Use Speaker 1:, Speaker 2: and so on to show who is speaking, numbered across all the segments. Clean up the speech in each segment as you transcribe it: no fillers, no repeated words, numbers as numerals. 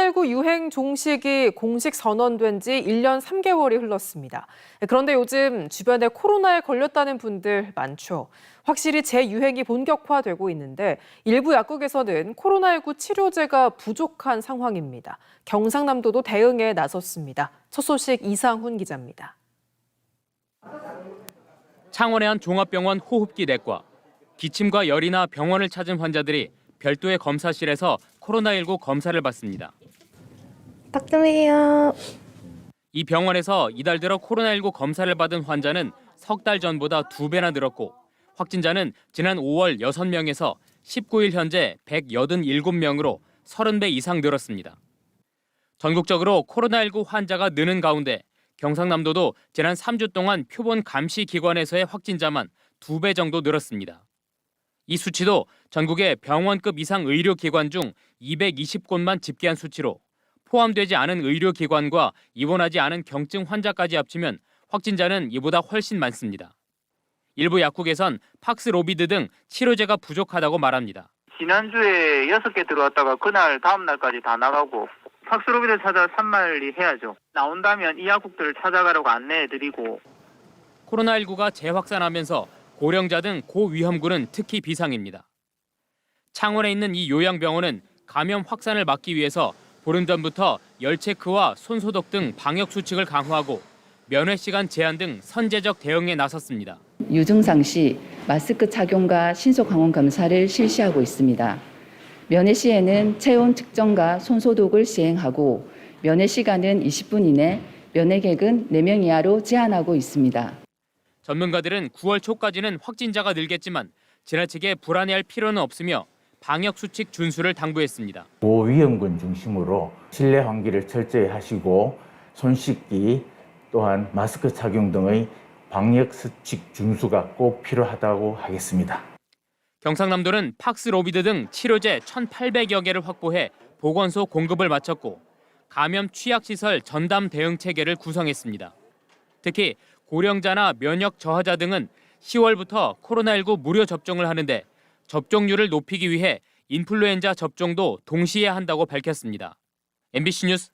Speaker 1: 코로나19 유행 종식이 공식 선언된 지 1년 3개월이 흘렀습니다. 그런데 요즘 주변에 코로나에 걸렸다는 분들 많죠. 확실히 재유행이 본격화되고 있는데 일부 약국에서는 코로나19 치료제가 부족한 상황입니다. 경상남도도 대응에 나섰습니다. 첫 소식 이상훈 기자입니다.
Speaker 2: 창원의 한 종합병원 호흡기 내과. 기침과 열이나 병원을 찾은 환자들이 별도의 검사실에서 코로나19 검사를 받습니다.
Speaker 3: 박동희요.
Speaker 2: 이 병원에서 이달 들어 코로나19 검사를 받은 환자는 석 달 전보다 2배나 늘었고 확진자는 지난 5월 6명에서 19일 현재 187명으로 30배 이상 늘었습니다. 전국적으로 코로나19 환자가 느는 가운데 경상남도도 지난 3주 동안 표본 감시 기관에서의 확진자만 2배 정도 늘었습니다. 이 수치도 전국의 병원급 이상 의료기관 중 220곳만 집계한 수치로 포함되지 않은 의료기관과 입원하지 않은 경증 환자까지 합치면 확진자는 이보다 훨씬 많습니다. 일부 약국에선 팍스로비드 등 치료제가 부족하다고 말합니다.
Speaker 4: 지난주에 6개 들어왔다가 그날 다음 날까지 다 나가고 팍스로비드 찾아 산말리 해야죠. 나온다면 이 약국들을 찾아가라고 안내해드리고.
Speaker 2: 코로나19가 재확산하면서 고령자 등 고위험군은 특히 비상입니다. 창원에 있는 이 요양병원은 감염 확산을 막기 위해서 보름 전부터 열 체크와 손소독 등 방역 수칙을 강화하고 면회 시간 제한 등 선제적 대응에 나섰습니다.
Speaker 5: 유증상 시 마스크 착용과 신속 항원 검사를 실시하고 있습니다. 면회 시에는 체온 측정과 손소독을 시행하고 면회 시간은 20분 이내, 면회객은 4명 이하로 제한하고 있습니다.
Speaker 2: 전문가들은 9월 초까지는 확진자가 늘겠지만 지나치게 불안해할 필요는 없으며 방역 수칙 준수를 당부했습니다.
Speaker 6: 고위험군 중심으로 실내 환기를 철저히 하시고 손 씻기 또한 마스크 착용 등의 방역 수칙 준수가 꼭 필요하다고 하겠습니다.
Speaker 2: 경상남도는 팍스로비드 등 치료제 1,800여 개를 확보해 보건소 공급을 마쳤고 감염 취약시설 전담 대응 체계를 구성했습니다. 특히 고령자나 면역 저하자 등은 10월부터 코로나19 무료 접종을 하는데 접종률을 높이기 위해 인플루엔자 접종도 동시에 한다고 밝혔습니다. MBC 뉴스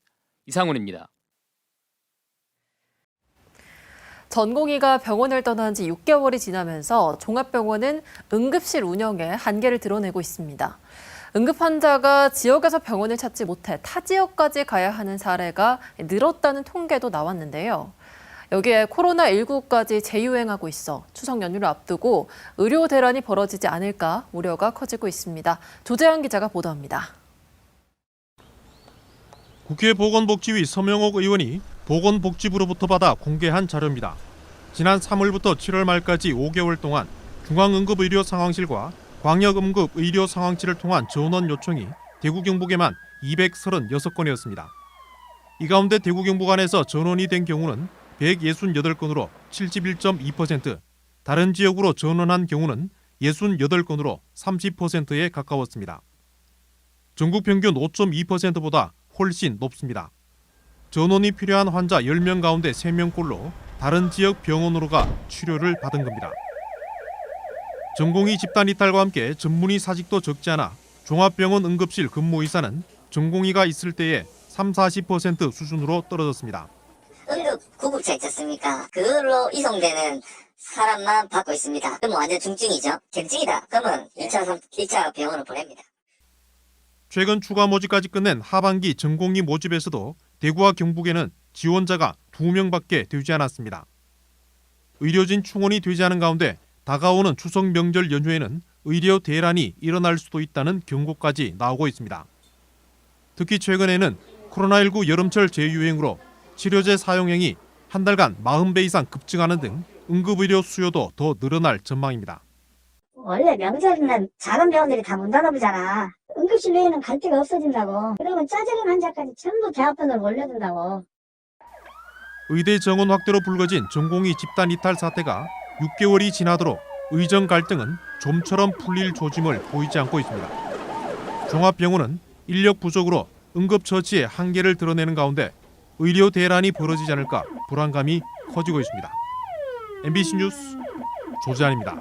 Speaker 2: 이상훈입니다.
Speaker 1: 전공의가 병원을 떠난 지 6개월이 지나면서 종합병원은 응급실 운영에 한계를 드러내고 있습니다. 응급 환자가 지역에서 병원을 찾지 못해 타 지역까지 가야 하는 사례가 늘었다는 통계도 나왔는데요. 여기에 코로나19까지 재유행하고 있어 추석 연휴를 앞두고 의료 대란이 벌어지지 않을까 우려가 커지고 있습니다. 조재한 기자가 보도합니다.
Speaker 7: 국회 보건복지위 서명옥 의원이 보건복지부로부터 받아 공개한 자료입니다. 지난 3월부터 7월 말까지 5개월 동안 중앙응급의료상황실과 광역응급의료상황실을 통한 전원 요청이 대구 경북에만 236건이었습니다. 이 가운데 대구 경북 안에서 전원이 된 경우는 168건으로 71.2%, 다른 지역으로 전원한 경우는 68건으로 30%에 가까웠습니다. 전국 평균 5.2%보다 훨씬 높습니다. 전원이 필요한 환자 10명 가운데 3명꼴로 다른 지역 병원으로 가 치료를 받은 겁니다. 전공의 집단 이탈과 함께 전문의 사직도 적지 않아 종합병원 응급실 근무 의사는 전공의가 있을 때의 30-40% 수준으로 떨어졌습니다.
Speaker 8: 응급 구급차 있지 않습니까? 그걸로 이송되는 사람만 받고 있습니다. 그러면 완전 중증이죠. 경증이다. 그러면 1차 병원을 보냅니다.
Speaker 7: 최근 추가 모집까지 끝낸 하반기 전공의 모집에서도 대구와 경북에는 지원자가 2명밖에 되지 않았습니다. 의료진 충원이 되지 않은 가운데 다가오는 추석 명절 연휴에는 의료 대란이 일어날 수도 있다는 경고까지 나오고 있습니다. 특히 최근에는 코로나19 여름철 재유행으로 치료제 사용량이 한 달간 40배 이상 급증하는 등 응급의료 수요도 더 늘어날 전망입니다.
Speaker 9: 원래 명절에는 작은 병원들이 다 문 닫아보잖아. 응급실 외에는 갈 데가 없어진다고. 그러면 짜증난 환자까지 전부 대학병원을 몰려든다고.
Speaker 7: 의대 정원 확대로 불거진 전공의 집단 이탈 사태가 6개월이 지나도록 의정 갈등은 좀처럼 풀릴 조짐을 보이지 않고 있습니다. 종합병원은 인력 부족으로 응급처치에 한계를 드러내는 가운데 의료 대란이 벌어지지 않을까 불안감이 커지고 있습니다. MBC 뉴스 조재환입니다.